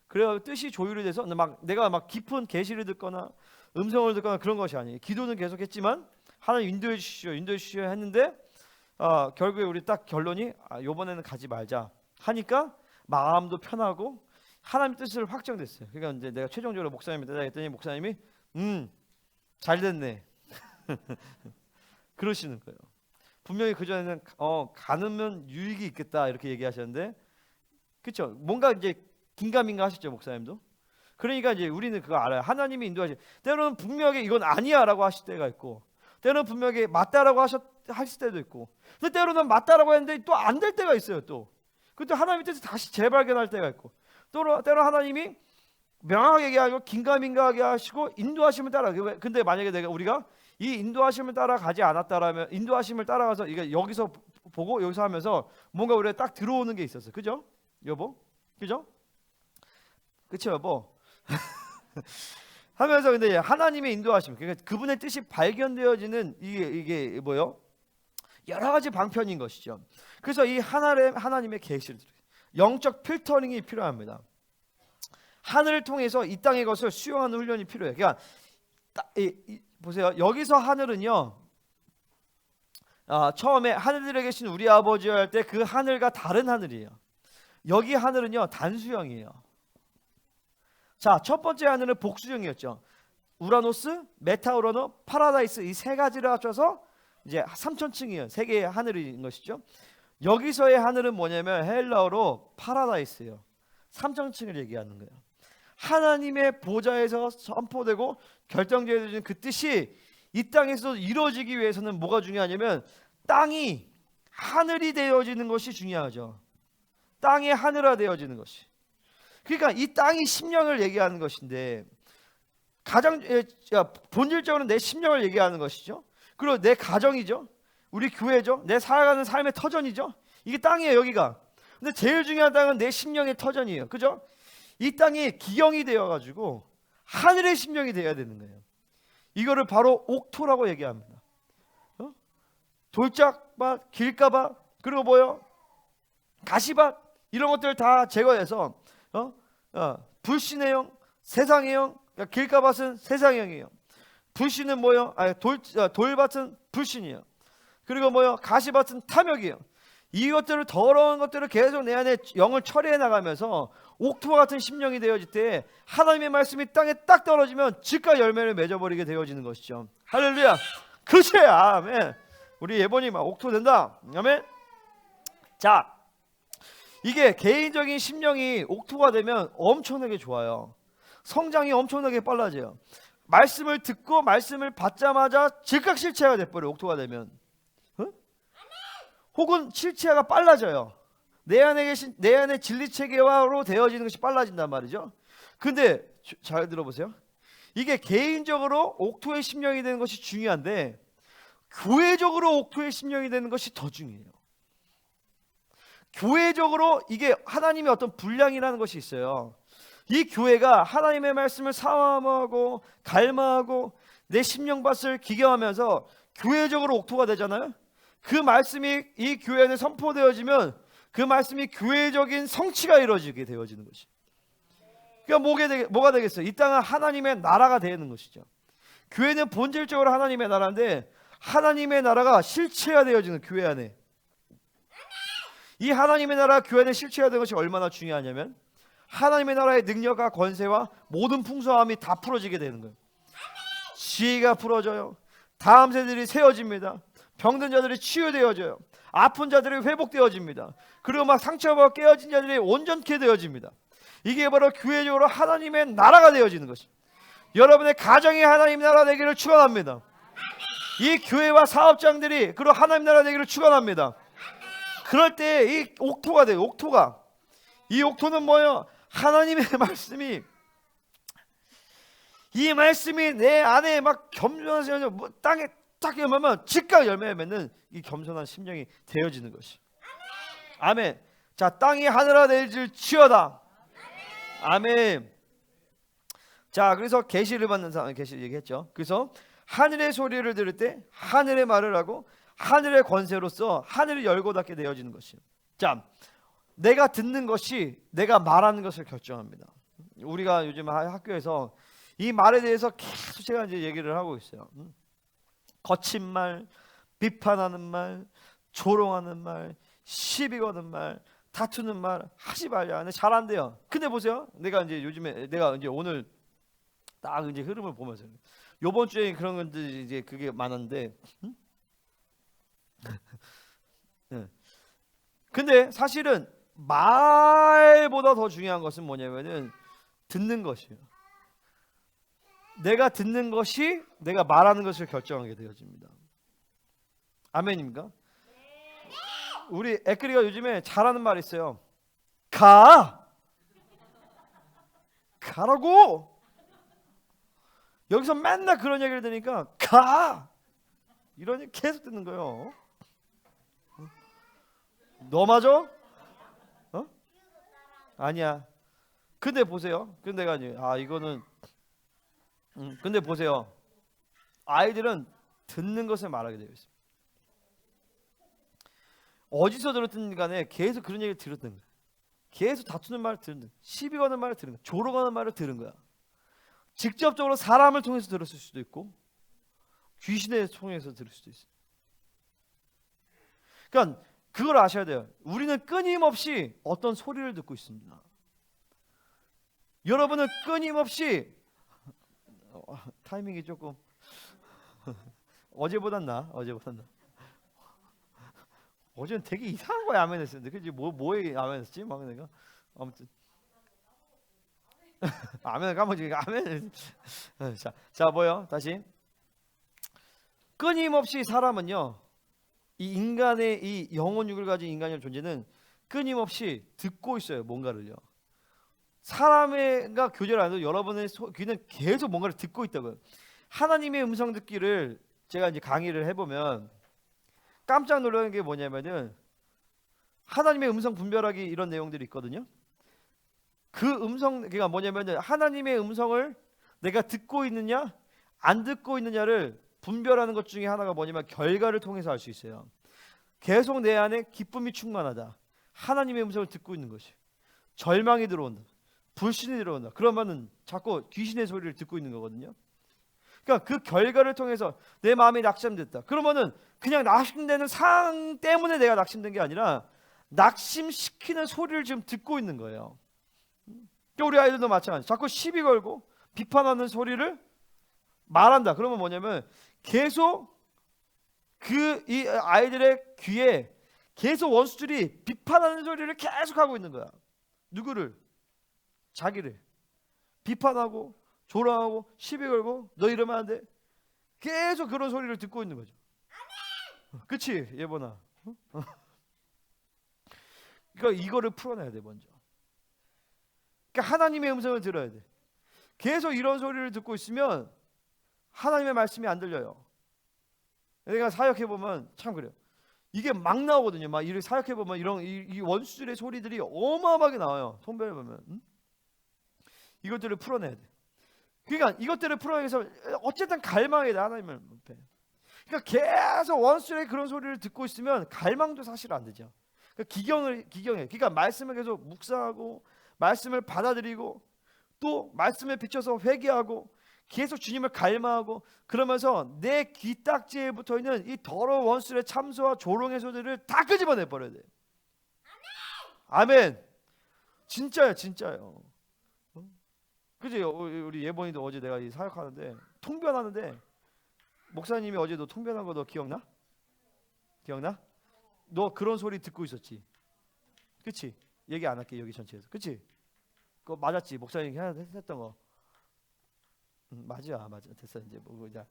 그래서 뜻이 조율이 돼서 내가 막 깊은 계시를 듣거나 음성을 듣거나 그런 것이 아니에요. 기도는 계속했지만 하나님 인도해 주시오 했는데 결국에 우리 딱 결론이 이번에는 가지 말자 하니까 마음도 편하고 하나님 뜻을 확정됐어요. 그러니까 이제 내가 최종적으로 목사님한테 했더니 목사님이 잘 됐네 그러시는 거예요. 분명히 그 전에는 가능면 유익이 있겠다 이렇게 얘기하셨는데, 그렇죠? 뭔가 이제 긴가민가 하셨죠, 목사님도. 그러니까 이제 우리는 그거 알아요. 하나님이 인도하시. 때로는 분명히 이건 아니야라고 하실 때가 있고, 때로는 분명히 맞다라고 하실 때도 있고, 근데 때로는 맞다라고 했는데 또 안 될 때가 있어요. 또 그때 하나님의 뜻을 다시 재발견할 때가 있고, 때로 하나님이 명확하게 얘기하고 긴가민가하게 하시고 인도하심을 따라. 근데 만약에 우리가 이 인도하심을 따라가지 않았다라면, 인도하심을 따라가서 이게 여기서 보고 여기서 하면서 뭔가 우리가 딱 들어오는 게 있었어요. 그죠? 여보? 그죠? 그쵸 여보? 하면서 근데 하나님의 인도하심, 그러니까 그분의 뜻이 발견되어지는 이게 뭐요? 여러 가지 방편인 것이죠. 그래서 이 하나님의 계시를, 영적 필터링이 필요합니다. 하늘을 통해서 이 땅의 것을 수용하는 훈련이 필요해요. 그러니까 보세요. 여기서 하늘은요, 처음에 하늘들에 계신 우리 아버지와 할 때 그 하늘과 다른 하늘이에요. 여기 하늘은요 단수형이에요. 자, 첫 번째 하늘은 복수형이었죠. 우라노스, 메타우라노, 파라다이스 이 세 가지를 합쳐서 이제 3천층이에요. 세 개의 하늘인 것이죠. 여기서의 하늘은 뭐냐면 헬라어로 파라다이스예요. 3천층을 얘기하는 거예요. 하나님의 보좌에서 선포되고 결정되어지는 그 뜻이 이 땅에서 이루어지기 위해서는 뭐가 중요하냐면 땅이 하늘이 되어지는 것이 중요하죠. 땅이 하늘화 되어지는 것이. 그러니까 이 땅이 심령을 얘기하는 것인데 가장 본질적으로 내 심령을 얘기하는 것이죠. 그리고 내 가정이죠. 우리 교회죠. 내 살아가는 삶의 터전이죠. 이게 땅이에요, 여기가. 근데 제일 중요한 땅은 내 심령의 터전이에요. 그죠? 이 땅이 기경이 되어 가지고 하늘의 심령이 되어야 되는 거예요. 이거를 바로 옥토라고 얘기합니다. 돌짝밭, 길가밭, 그리고 뭐요? 가시밭 이런 것들 다 제거해서 불신의 영, 세상의 영. 그러니까 길가밭은 세상형이에요. 불신은 뭐요? 돌밭은 불신이에요. 그리고 뭐요? 가시밭은 탐욕이에요. 이것들을 더러운 것들을 계속 내 안에 영을 처리해 나가면서 옥토와 같은 심령이 되어질 때 하나님의 말씀이 땅에 딱 떨어지면 즉각 열매를 맺어버리게 되어지는 것이죠. 할렐루야. 그치? 아멘. 우리 예본이 막 옥토 된다. 아멘. 자, 이게 개인적인 심령이 옥토가 되면 엄청나게 좋아요. 성장이 엄청나게 빨라져요. 말씀을 듣고 말씀을 받자마자 즉각 실체가 돼버려요. 옥토가 되면. 혹은 실체가 빨라져요. 내 안에 진리 체계화로 되어지는 것이 빨라진단 말이죠. 근데 잘 들어보세요. 이게 개인적으로 옥토의 심령이 되는 것이 중요한데 교회적으로 옥토의 심령이 되는 것이 더 중요해요. 교회적으로 이게 하나님의 어떤 분량이라는 것이 있어요. 이 교회가 하나님의 말씀을 사모하고 갈망하고 내 심령밭을 기경하면서 교회적으로 옥토가 되잖아요. 그 말씀이 이 교회 안에 선포되어지면 그 말씀이 교회적인 성취가 이루어지게 되어지는 것이. 그러니까 뭐가 되겠어요? 이 땅은 하나님의 나라가 되는 것이죠. 교회는 본질적으로 하나님의 나라인데 하나님의 나라가 실체가 되어지는 교회 안에. 이 하나님의 나라가 교회 안에 실체가 되는 것이 얼마나 중요하냐면 하나님의 나라의 능력과 권세와 모든 풍성함이 다 풀어지게 되는 거예요. 지혜가 풀어져요. 다음 세대들이 세워집니다. 병든 자들이 치유되어져요. 아픈 자들이 회복되어집니다. 그리고 막 상처받고 깨어진 자들이 온전케 되어집니다. 이게 바로 교회적으로 하나님의 나라가 되어지는 것입니다. 여러분의 가정이 하나님의 나라 되기를 축원합니다. 이 교회와 사업장들이 그리고 하나님 나라 되기를 축원합니다. 그럴 때 이 옥토가 돼요. 옥토가. 이 옥토는 뭐예요? 하나님의 말씀이 이 말씀이 내 안에 막 겸손한 땅에 딱 열면 즉각 열매 맺는 이 겸손한 심령이 되어지는 것이. 아멘. 자, 땅이 하늘화 될지어다. 아멘. 자, 그래서 계시를 받는 사람 계시 얘기했죠. 그래서 하늘의 소리를 들을 때 하늘의 말을 하고 하늘의 권세로서 하늘을 열고 닫게 되어지는 것이에요. 자, 내가 듣는 것이 내가 말하는 것을 결정합니다. 우리가 요즘 학교에서 이 말에 대해서 계속 제가 이제 얘기를 하고 있어요. 거친 말, 비판하는 말, 조롱하는 말, 시비 거는 말, 다투는 말 하지 말자. 근데 잘 안 돼요. 근데 보세요. 내가 이제 오늘 딱 이제 흐름을 보면서 요번 주에 그런 것들 이제 그게 많았는데 근데 사실은 말보다 더 중요한 것은 뭐냐면은 듣는 것이에요. 내가 듣는 것이 내가 말하는 것을 결정하게 되어집니다. 아멘입니까? 우리 애끓이가 요즘에 잘하는 말이 있어요. 가라고. 여기서 맨날 그런 얘기를 들으니까 가 이런 얘기 계속 듣는 거예요. 너 맞아? 아니야. 근데 보세요. 근데 이거는 근데 보세요. 아이들은 듣는 것을 말하게 되어 있습니다. 어디서 들었든 간에 계속 그런 얘기를 들었던 거야. 계속 다투는 말을 들은 거야. 시비 거는 말을 들은 거야. 조롱하는 말을 들은 거야. 직접적으로 사람을 통해서 들었을 수도 있고 귀신을 통해서 들을 수도 있어요. 그러니까 그걸 아셔야 돼요. 우리는 끊임없이 어떤 소리를 듣고 있습니다. 여러분은 끊임없이 타이밍이 조금 어제보단 나. 어제는 되게 이상한 거에 아멘 했었는데, 그지? 뭐에 아멘 했지? 막 내가 아무튼 아멘을 까먹지. 아멘. 자 뭐요? 다시. 끊임없이 사람은요, 이 인간의 이 영혼 육을 가진 인간의 존재는 끊임없이 듣고 있어요. 뭔가를요. 사람과 교제를 안 해도 여러분의 귀는 계속 뭔가를 듣고 있다고요. 하나님의 음성 듣기를 제가 이제 강의를 해보면 깜짝 놀라는 게 뭐냐면은, 하나님의 음성 분별하기 이런 내용들이 있거든요. 그 그러니까 뭐냐면은, 하나님의 음성을 내가 듣고 있느냐 안 듣고 있느냐를 분별하는 것 중에 하나가 뭐냐면 결과를 통해서 알 수 있어요. 계속 내 안에 기쁨이 충만하다, 하나님의 음성을 듣고 있는 것이. 절망이 들어온다, 불신이 들어온다, 그러면은 자꾸 귀신의 소리를 듣고 있는 거거든요. 그러니까 그 결과를 통해서 내 마음이 낙심됐다, 그러면은 그냥 낙심되는 상황 때문에 내가 낙심된 게 아니라 낙심시키는 소리를 지금 듣고 있는 거예요. 그러니까 우리 아이들도 마찬가지. 자꾸 시비 걸고 비판하는 소리를 말한다. 그러면 뭐냐면 계속 이 아이들의 귀에 계속 원수들이 비판하는 소리를 계속 하고 있는 거야. 누구를? 자기를 비판하고 조롱하고 시비 걸고 너 이러면 안 돼. 계속 그런 소리를 듣고 있는 거죠. 그치 예보나? 그러니까 이거를 풀어내야 돼 먼저. 그러니까 하나님의 음성을 들어야 돼. 계속 이런 소리를 듣고 있으면 하나님의 말씀이 안 들려요. 내가 사역해 보면 참 그래요. 이게 막 나오거든요. 막 이렇게 사역해 보면 이런 이 원수들의 소리들이 어마어마하게 나와요. 통배를 보면. 이것들을 풀어내야 돼. 그러니까 이것들을 풀어내기 위해서 어쨌든 갈망해야 돼, 하나님을 앞에. 그러니까 계속 원수의 그런 소리를 듣고 있으면 갈망도 사실 안 되죠. 그러니까 기경해. 그러니까 말씀을 계속 묵상하고 말씀을 받아들이고 또 말씀에 비춰서 회개하고 계속 주님을 갈망하고, 그러면서 내 귀딱지에 붙어있는 이 더러운 원수의 참소와 조롱의 소리를 다 끄집어내 버려야 돼. 아멘. 진짜예요. 그지? 우리 예본이도 어제 내가 이 사역하는데 통변하는데, 목사님이 어제 너 통변한 거 너 기억나? 너 그런 소리 듣고 있었지? 그치? 얘기 안 할게 여기 전체에서. 그치? 그거 맞았지? 목사님이 했던 거. 맞아 됐어. 이제 뭐 이제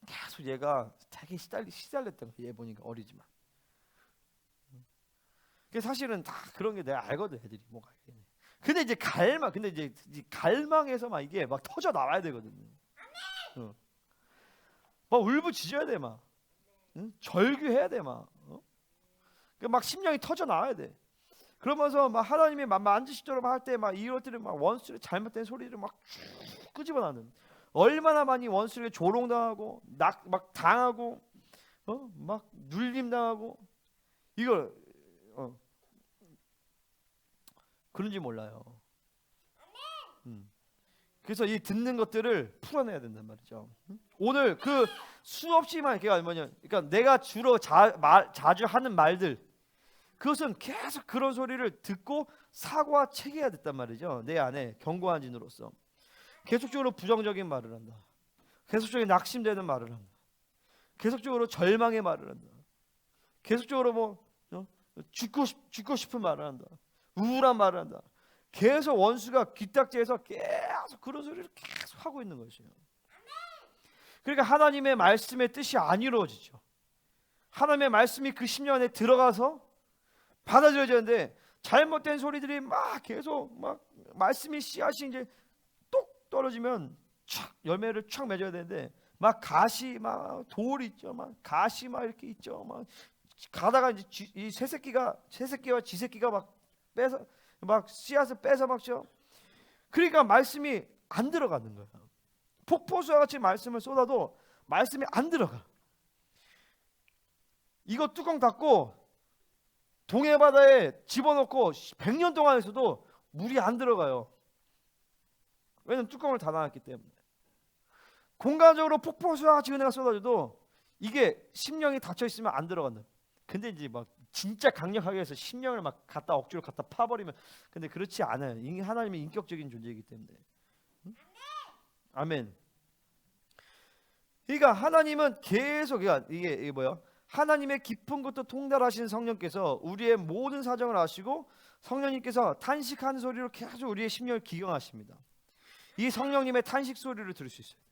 계속 얘가 되게 시달렸던 거. 얘 보니까 어리지만. 그 사실은 다 그런 게 내가 알거든, 애들이 뭐가. 근데 이제 갈망에서 막 이게 막 터져 나와야 되거든요. 막 울부짖어야 돼, 막. 절규해야 돼, 막. 막 심령이 터져 나와야 돼. 그러면서 막 하나님이 만지시도록 할 때 막 이것들을 막 원수의 잘못된 소리를 막 끄집어나는, 얼마나 많이 원수에게 조롱당하고 막 당하고 막 눌림당하고 이걸 그런지 몰라요. 그래서 이 듣는 것들을 풀어내야 된단 말이죠. 오늘 그 수없이만 그러니까 내가 주로 자주 하는 말들, 그것은 계속 그런 소리를 듣고 사고와 체계가 됐단 말이죠. 내 안에 견고한 진으로서 계속적으로 부정적인 말을 한다, 계속적으로 낙심되는 말을 한다, 계속적으로 절망의 말을 한다, 계속적으로 죽고 싶은 말을 한다, 우울한 말을 한다. 계속 원수가 귀딱지에서 계속 그런 소리를 계속 하고 있는 것이에요. 그러니까 하나님의 말씀의 뜻이 안 이루어지죠. 하나님의 말씀이 그 심령 안에 들어가서 받아들여지는데, 잘못된 소리들이 막 계속 막 말씀이 씨앗이 이제 똑 떨어지면 촥 열매를 촥 맺어야 되는데, 막 가시 막 돌 있죠, 막 가시 막 이렇게 있죠, 막 가다가 이제 이 새새끼와 쥐새끼가 막 빼서 막 씨앗을 뺏어 먹죠. 그러니까 말씀이 안 들어가는 거예요. 폭포수와 같이 말씀을 쏟아도 말씀이 안 들어가. 이거 뚜껑 닫고 동해 바다에 집어넣고 100년 동안 있어도 물이 안 들어가요. 왜냐면 뚜껑을 닫아놨기 때문에. 공간적으로 폭포수와 같이 은혜가 쏟아져도 이게 심령이 닫혀 있으면 안 들어간다. 근데 이제 막 진짜 강력하게 해서 심령을 막 갖다 억지로 갖다 파버리면, 근데 그렇지 않아요. 하나님이 인격적인 존재이기 때문에. 응? 아멘. 그러니까 하나님은 계속, 그러니까 이게 뭐야? 하나님의 깊은 것도 통달하신 성령께서 우리의 모든 사정을 아시고 성령님께서 탄식하는 소리로 계속 우리의 심령을 기경하십니다. 이 성령님의 탄식 소리를 들을 수 있어요.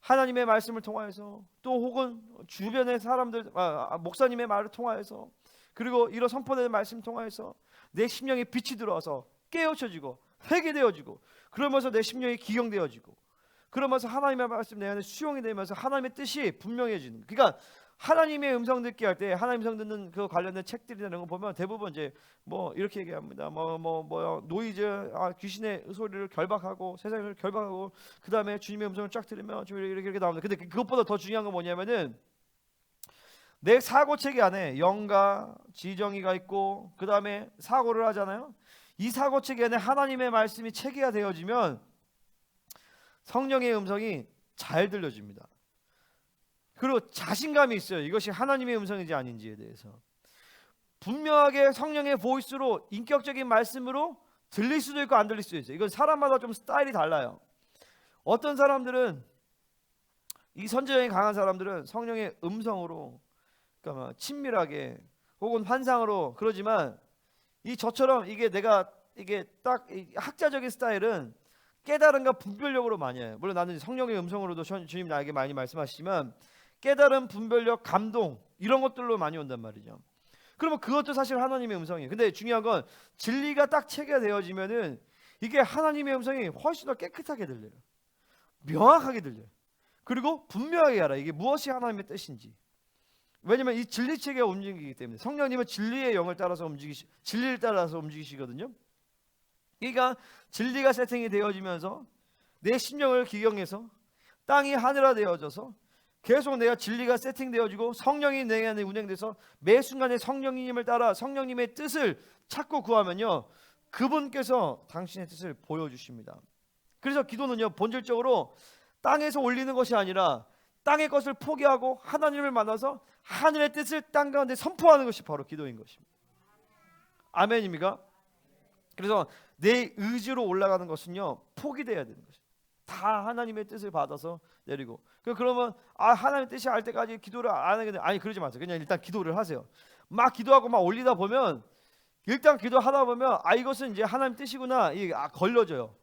하나님의 말씀을 통하여서, 또 혹은 주변의 사람들, 목사님의 말을 통하여서, 그리고 이런 선포되는 말씀 통하여서 내 심령에 빛이 들어와서 깨우쳐지고 회개되어지고, 그러면서 내 심령이 기경되어지고, 그러면서 하나님의 말씀 내 안에 수용이 되면서 하나님의 뜻이 분명해지는. 그러니까 하나님의 음성 듣기 할 때, 하나님 음성 듣는 그 관련된 책들이나 이런 거 보면 대부분 이제 뭐 이렇게 얘기합니다. 노이즈, 귀신의 소리를 결박하고 세상을 결박하고, 그 다음에 주님의 음성을 쫙 들으면 좀 이렇게 나옵니다. 근데 그것보다 더 중요한 건 뭐냐면은, 내 사고 체계 안에 영과 지정의가 있고, 그 다음에 사고를 하잖아요. 이 사고 체계 안에 하나님의 말씀이 체계가 되어지면 성령의 음성이 잘 들려집니다. 그리고 자신감이 있어요. 이것이 하나님의 음성인지 아닌지에 대해서. 분명하게 성령의 보이스로, 인격적인 말씀으로 들릴 수도 있고 안 들릴 수도 있어요. 이건 사람마다 좀 스타일이 달라요. 어떤 사람들은, 이 선지자에 강한 사람들은 성령의 음성으로, 그러니까 친밀하게 혹은 환상으로 그러지만, 저처럼 이게 딱 학자적인 스타일은 깨달음과 분별력으로 많이 해요. 물론 나는 성령의 음성으로도 주님 나에게 많이 말씀하시지만, 깨달음, 분별력, 감동, 이런 것들로 많이 온단 말이죠. 그러면 그것도 사실 하나님의 음성이에요. 근데 중요한 건 진리가 딱 체계되어지면은 이게 하나님의 음성이 훨씬 더 깨끗하게 들려요. 명확하게 들려요. 그리고 분명하게 알아. 이게 무엇이 하나님의 뜻인지. 왜냐면 이 진리 체계가 움직이기 때문에. 성령님은 진리의 영을 따라서 진리를 따라서 움직이시거든요. 그러니까 진리가 세팅이 되어지면서 내 심령을 기경해서 땅이 하늘화 되어져서 계속 내가 진리가 세팅되어지고 성령이 내 안에 운행돼서 매 순간에 성령님을 따라 성령님의 뜻을 찾고 구하면요, 그분께서 당신의 뜻을 보여주십니다. 그래서 기도는요, 본질적으로 땅에서 올리는 것이 아니라 땅의 것을 포기하고 하나님을 만나서 하늘의 뜻을 땅 가운데 선포하는 것이 바로 기도인 것입니다. 아멘입니까? 그래서 내 의지로 올라가는 것은요, 포기돼야 되는 것입니다. 다 하나님의 뜻을 받아서 내리고. 그러면 하나님의 뜻이 알 때까지 기도를 안 하겠네. 아니, 그러지 마세요. 그냥 일단 기도를 하세요. 막 기도하고 막 올리다 보면, 일단 기도하다 보면 이것은 이제 하나님 뜻이구나, 걸러져요.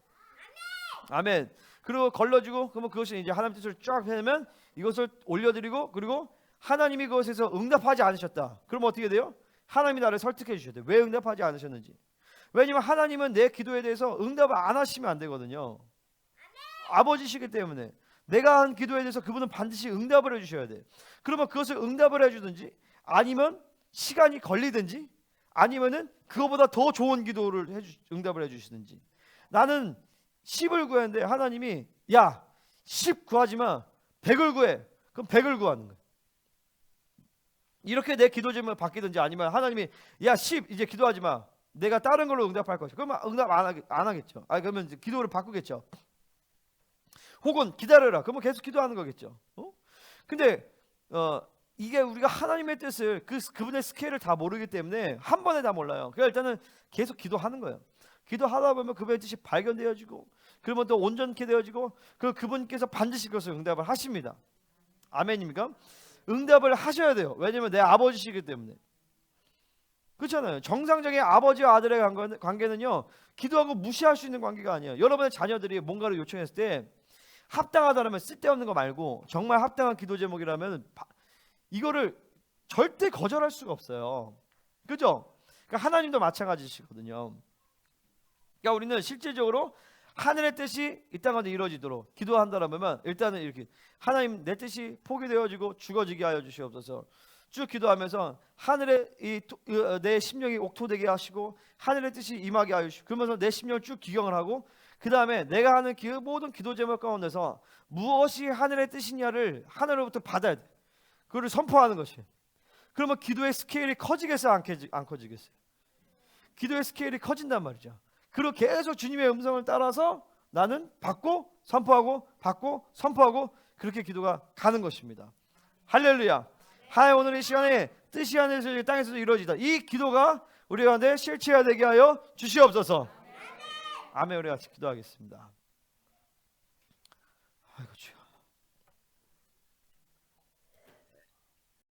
아멘. 그리고 걸러지고, 그러면 그것이 이제 하나님 뜻을 쫙 해내면 이것을 올려드리고, 그리고 하나님이 그것에서 응답하지 않으셨다. 그러면 어떻게 돼요? 하나님이 나를 설득해 주셔야 돼요. 왜 응답하지 않으셨는지. 왜냐면 하나님은 내 기도에 대해서 응답을 안 하시면 안 되거든요. 아버지시기 때문에 내가 한 기도에 대해서 그분은 반드시 응답을 해주셔야 돼. 그러면 그것을 응답을 해주든지, 아니면 시간이 걸리든지, 아니면은 그거보다 더 좋은 기도를 응답을 해주시든지. 나는 10을 구했는데 하나님이 10 구하지 마, 100을 구해. 그럼 100을 구하는 거야. 이렇게 내 기도 제목이 바뀌든지, 아니면 하나님이 10 이제 기도하지 마, 내가 다른 걸로 응답할 것이야. 그러면 응답 안 하겠죠. 그러면 이제 기도를 바꾸겠죠. 혹은 기다려라. 그러면 계속 기도하는 거겠죠. 근데 이게 우리가 하나님의 뜻을 그분의 스케일을 다 모르기 때문에 한 번에 다 몰라요. 그러니까 일단은 계속 기도하는 거예요. 기도하다 보면 그분의 뜻이 발견되어지고, 그러면 또 온전케 되어지고, 그분께서 반드시 그것을 응답을 하십니다. 아멘입니까? 응답을 하셔야 돼요. 왜냐면 내 아버지시기 때문에. 그렇잖아요. 정상적인 아버지와 아들의 관계는요, 기도하고 무시할 수 있는 관계가 아니에요. 여러분의 자녀들이 뭔가를 요청했을 때 합당하다면, 쓸데없는 거 말고 정말 합당한 기도 제목이라면 이거를 절대 거절할 수가 없어요. 그죠? 그러니까 하나님도 마찬가지시거든요. 그러니까 우리는 실질적으로 하늘의 뜻이 이 땅 가운데 이루어지도록 기도한다라면, 일단은 이렇게 하나님, 내 뜻이 포기되어지고 죽어지게 하여 주시옵소서 쭉 기도하면서 하늘의 내 심령이 옥토되게 하시고 하늘의 뜻이 임하게 하여 주시고, 그러면서 내 심령을 쭉 기경을 하고, 그 다음에 내가 하는 모든 기도 제목 가운데서 무엇이 하늘의 뜻이냐를 하늘로부터 받아야 돼. 그걸 선포하는 것이에요. 그러면 기도의 스케일이 커지겠어요, 안 커지겠어요? 기도의 스케일이 커진단 말이죠. 그리고 계속 주님의 음성을 따라서 나는 받고 선포하고 받고 선포하고, 그렇게 기도가 가는 것입니다. 할렐루야. 오늘 이 시간에 뜻이 하늘에서 땅에서도 이루어지다. 이 기도가 우리 가운데 실체가 되게 하여 주시옵소서. 아멘. 우리 같이 기도하겠습니다.